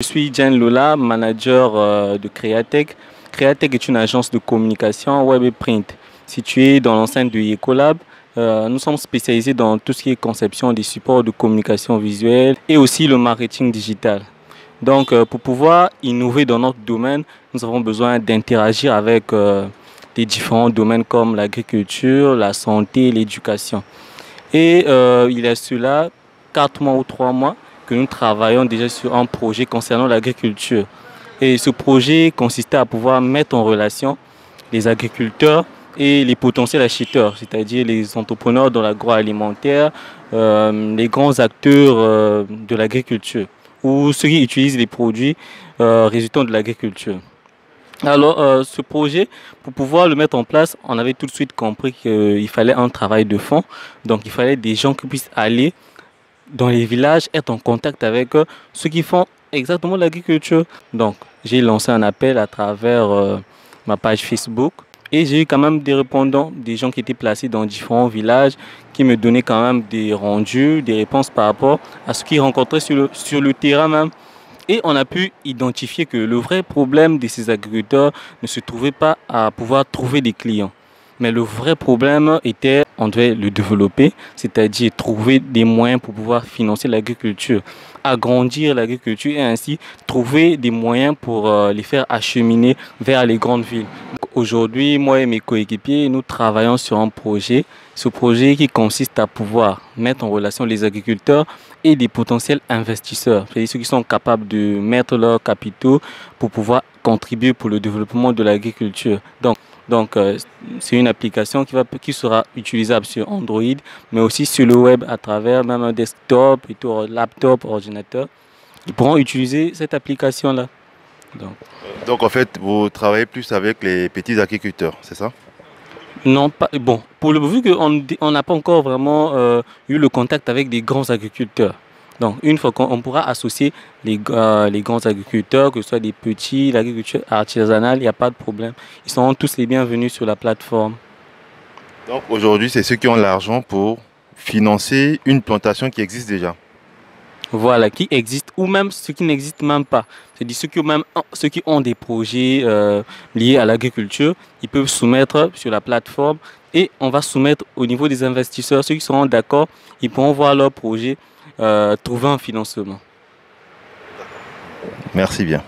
Je suis Jen Lola, manager de Createch. Createch est une agence de communication web et print située dans l'enceinte de Ecolab. Nous sommes spécialisés dans tout ce qui est conception des supports de communication visuelle et aussi le marketing digital. Donc, pour pouvoir innover dans notre domaine, nous avons besoin d'interagir avec des différents domaines comme l'agriculture, la santé, l'éducation. Et il y a cela 4 mois ou 3 mois que nous travaillons déjà sur un projet concernant l'agriculture. Et ce projet consistait à pouvoir mettre en relation les agriculteurs et les potentiels acheteurs, c'est-à-dire les entrepreneurs dans l'agroalimentaire, les grands acteurs de l'agriculture ou ceux qui utilisent les produits résultant de l'agriculture. Alors, ce projet, pour pouvoir le mettre en place, on avait tout de suite compris qu'il fallait un travail de fond. Donc, il fallait des gens qui puissent aller dans les villages, être en contact avec ceux qui font exactement l'agriculture. Donc, j'ai lancé un appel à travers ma page Facebook et j'ai eu quand même des répondants, des gens qui étaient placés dans différents villages qui me donnaient quand même des rendus, des réponses par rapport à ce qu'ils rencontraient sur le terrain même. Et on a pu identifier que le vrai problème de ces agriculteurs ne se trouvait pas à pouvoir trouver des clients. Mais le vrai problème était, on devait le développer, c'est-à-dire trouver des moyens pour pouvoir financer l'agriculture, agrandir l'agriculture et ainsi trouver des moyens pour les faire acheminer vers les grandes villes. Aujourd'hui, moi et mes coéquipiers, nous travaillons sur un projet. Ce projet qui consiste à pouvoir mettre en relation les agriculteurs et des potentiels investisseurs, c'est-à-dire ceux qui sont capables de mettre leurs capitaux pour pouvoir contribuer pour le développement de l'agriculture. Donc, c'est une application qui sera utilisable sur Android, mais aussi sur le web à travers même un desktop, et tout, laptop, ordinateur. Ils pourront utiliser cette application-là. Donc en fait, vous travaillez plus avec les petits agriculteurs, c'est ça? Non, pas, bon, vu qu'on n'a pas encore vraiment eu le contact avec des grands agriculteurs. Donc, une fois qu'on pourra associer les grands agriculteurs, que ce soit des petits, l'agriculture artisanale, il n'y a pas de problème. Ils seront tous les bienvenus sur la plateforme. Donc aujourd'hui, c'est ceux qui ont l'argent pour financer une plantation qui existe déjà. Voilà, qui existent ou même ceux qui n'existent même pas. C'est-à-dire ceux qui ont des projets liés à l'agriculture, ils peuvent soumettre sur la plateforme et on va soumettre au niveau des investisseurs. Ceux qui seront d'accord, ils pourront voir leur projet trouver un financement. Merci bien.